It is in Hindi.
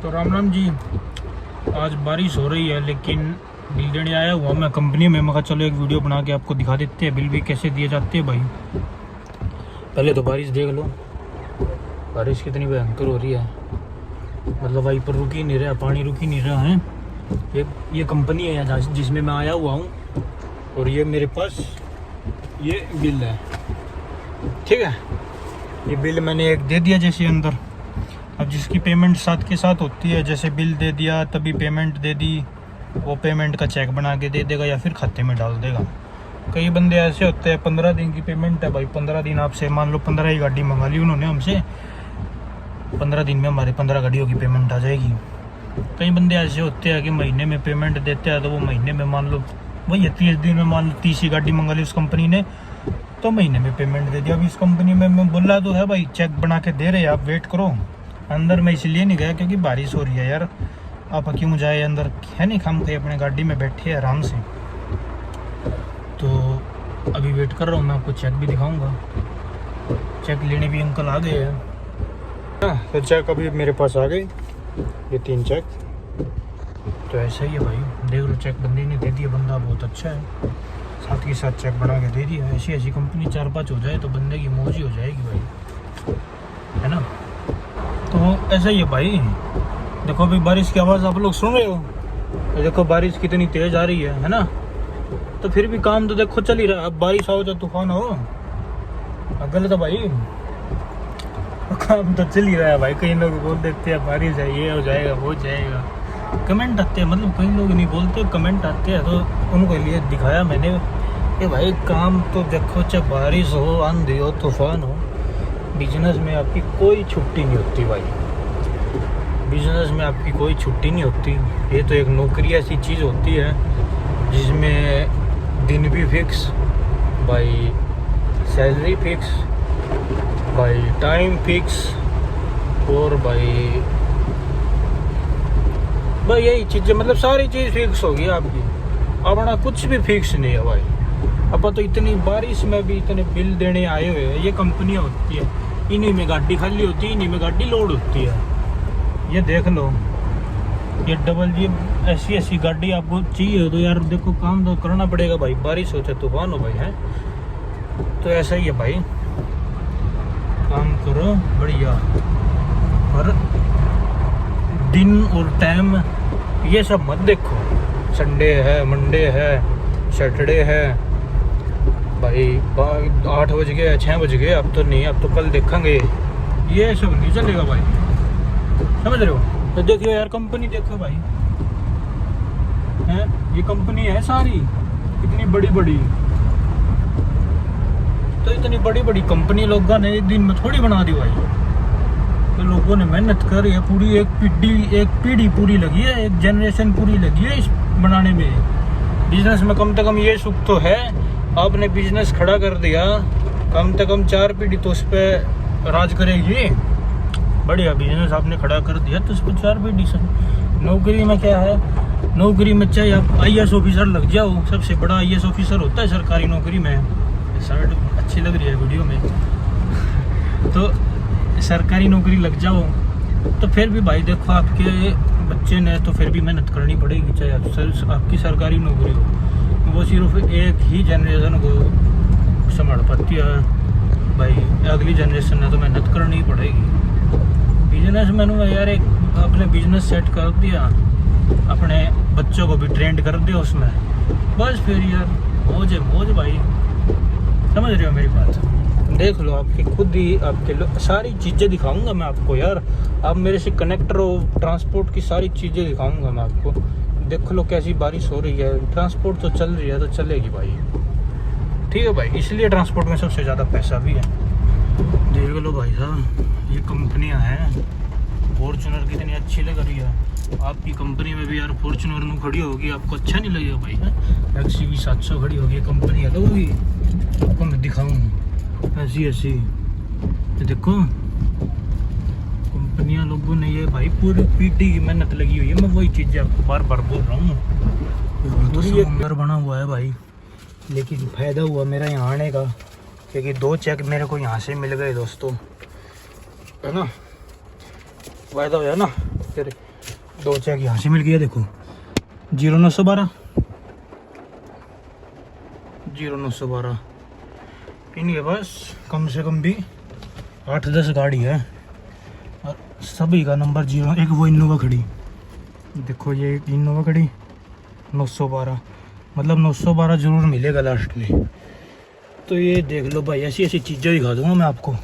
तो राम राम जी। आज बारिश हो रही है लेकिन बिल देने आया हुआ मैं कंपनी में। मगर चलो एक वीडियो बना के आपको दिखा देते हैं बिल भी कैसे दिए जाते हैं भाई। पहले तो बारिश देख लो, बारिश कितनी भयंकर हो रही है। मतलब भाई पर रुक ही नहीं रहा, पानी रुक ही नहीं रहा है। ये कंपनी है यहाँ जिसमें मैं आया हुआ हूँ और ये मेरे पास ये बिल है, ठीक है। ये बिल मैंने एक दे दिया जैसे अंदर। अब जिसकी पेमेंट साथ के साथ होती है, जैसे बिल दे दिया तभी पेमेंट दे दी, वो पेमेंट का चेक बना के दे देगा या फिर खाते में डाल देगा। कई बंदे ऐसे होते हैं 15 दिन की पेमेंट है भाई, 15 दिन आपसे मान लो 15 ही गाड़ी मंगा ली उन्होंने हमसे, 15 दिन में हमारे 15 गाड़ियों की पेमेंट आ जाएगी। कई बंदे ऐसे होते हैं कि महीने में पेमेंट देते हैं, तो वो महीने में मान लो वही 30 दिन में मान लो 30 ही गाड़ी मंगा ली उस कंपनी ने, तो महीने में पेमेंट दे दिया। अब इस कंपनी में मैं बोला तो है भाई चेक बना के दे रहे हैं, आप वेट करो। अंदर मैं इसलिए नहीं गया क्योंकि बारिश हो रही है यार, आप क्यों जाए अंदर, है नहीं, हम कहीं अपने गाड़ी में बैठे हैं आराम से। तो अभी वेट कर रहा हूँ, मैं आपको चेक भी दिखाऊंगा। चेक लेने भी अंकल आ गए हैं। तो चेक अभी मेरे पास आ गए, ये 3 चेक। तो ऐसा ही है भाई, देख लो चेक बंदे ने दे दिया, बंदा बहुत अच्छा है, साथ के साथ चेक बना के दे दिया। ऐसी ऐसी कंपनी 4-5 हो जाए तो बंदे की मौज ही हो जाएगी भाई, है ना। तो ऐसा ही है भाई। देखो अभी बारिश की आवाज़ आप लोग सुन रहे हो, देखो बारिश कितनी तेज आ रही है ना। तो फिर भी काम तो देखो चल ही रहा है। अब बारिश हो चाहे तूफान हो, गलत है भाई, काम तो चल ही रहा है भाई। कई लोग बोल देते हैं बारिश है, ये हो जाएगा वो हो जाएगा, कमेंट आते हैं, मतलब कई लोग नहीं बोलते, कमेंट आते हैं, तो उनको लिए दिखाया मैंने कि भाई काम तो देखो, चाहे बारिश हो, आंधी हो, तूफान हो, बिजनेस में आपकी कोई छुट्टी नहीं होती भाई। बिजनेस में आपकी कोई छुट्टी नहीं होती। ये तो एक नौकरी ऐसी चीज़ होती है जिसमें दिन भी फिक्स भाई, सैलरी फिक्स भाई, टाइम फिक्स, और भाई यही चीज़ें, मतलब सारी चीज़ फिक्स होगी आपकी। अपना कुछ भी फिक्स नहीं है भाई। अब तो इतनी बारिश में भी इतने बिल देने आए हुए हैं। ये कंपनियां होती है, इन्हीं में गाड़ी खाली होती है, इन्हीं में गाड़ी लोड होती है। ये देख लो, ये डबल जी ऐसी गाड़ी आपको चाहिए तो यार देखो काम तो करना पड़ेगा भाई, बारिश हो चाहे तूफान हो भाई, है। तो ऐसा ही है भाई, काम करो बढ़िया। और दिन और टाइम ये सब मत देखो, संडे है, मंडे है, सैटरडे है भाई, 8 बज गए 6 बज गए, अब तो नहीं, अब तो कल देखेंगे, ये सब नहीं चलेगा भाई, समझ रहे हो। तो देखियो यार कंपनी देखो भाई, है ये कंपनी है सारी इतनी बड़ी बड़ी, तो इतनी बड़ी बड़ी कंपनी लोगों ने एक दिन में थोड़ी बना दी भाई। तो लोगों ने मेहनत करी है, पूरी एक पीढ़ी पूरी लगी है, एक जनरेशन पूरी लगी है इस बनाने में। बिजनेस में कम से कम ये सुख तो है, आपने बिजनेस खड़ा कर दिया, कम से कम 4 पीढ़ी तो उस पर राज करेगी। बढ़िया बिजनेस आपने खड़ा कर दिया तो उस पर 4 पीढ़ी। नौकरी में क्या है, नौकरी में चाहे आप IAS ऑफिसर लग जाओ, सबसे बड़ा IAS ऑफिसर होता है सरकारी नौकरी में। शर्ट अच्छी लग रही है वीडियो में तो सरकारी नौकरी लग जाओ तो फिर भी भाई देखो आपके बच्चे ने तो फिर भी मेहनत करनी पड़ेगी, चाहे आपकी सरकारी नौकरी हो। वो सिर्फ एक ही जनरेशन को संभाल पाती है भाई, अगली जनरेशन ने तो मेहनत करनी ही पड़ेगी। बिजनेसमैन हुआ यार, एक अपने बिजनेस सेट कर दिया, अपने बच्चों को भी ट्रेंड कर दिया उसमें, बस फिर यार मौज है मौज भाई, समझ रहे हो मेरी बात। देख लो आपके खुद ही आपके सारी चीज़ें दिखाऊंगा मैं आपको यार, आप मेरे से कनेक्टर हो, ट्रांसपोर्ट की सारी चीज़ें दिखाऊंगा मैं आपको। देख लो कैसी बारिश हो रही है, ट्रांसपोर्ट तो चल रही है तो चलेगी भाई, ठीक है भाई, इसलिए ट्रांसपोर्ट में सबसे ज़्यादा पैसा भी है। देख लो भाई साहब, ये कंपनियां हैं, फॉर्च्यूनर कितनी अच्छी लग रही है। आपकी कंपनी में भी यार फॉर्च्यूनर में खड़ी होगी, आपको अच्छा नहीं लगेगा भाई, है XUV 700 खड़ी होगी, कंपनी अलग होगी, आपको मैं दिखाऊँ ऐसी। ये देखो कंपनियां लोगों ने ये भाई पूरी पीटी की मेहनत लगी हुई है। मैं वही चीज़ें आपको बार बार बोल रहा हूँ। तो समुंदर बना हुआ है भाई, लेकिन फ़ायदा हुआ मेरा यहाँ आने का, क्योंकि 2 चेक मेरे को यहाँ से मिल गए दोस्तों, है ना, फ़ायदा हो ना। फिर 2 चेक यहाँ से मिल गया। देखो 0912 0912 इनके पास कम से कम भी 8-10 गाड़ी है और सभी का नंबर 0। एक वो इनोवा खड़ी, देखो ये इनोवा खड़ी 912, मतलब 912 जरूर मिलेगा लास्ट में। तो ये देख लो भाई, ऐसी ऐसी चीज़ें दिखा दूँगा मैं आपको।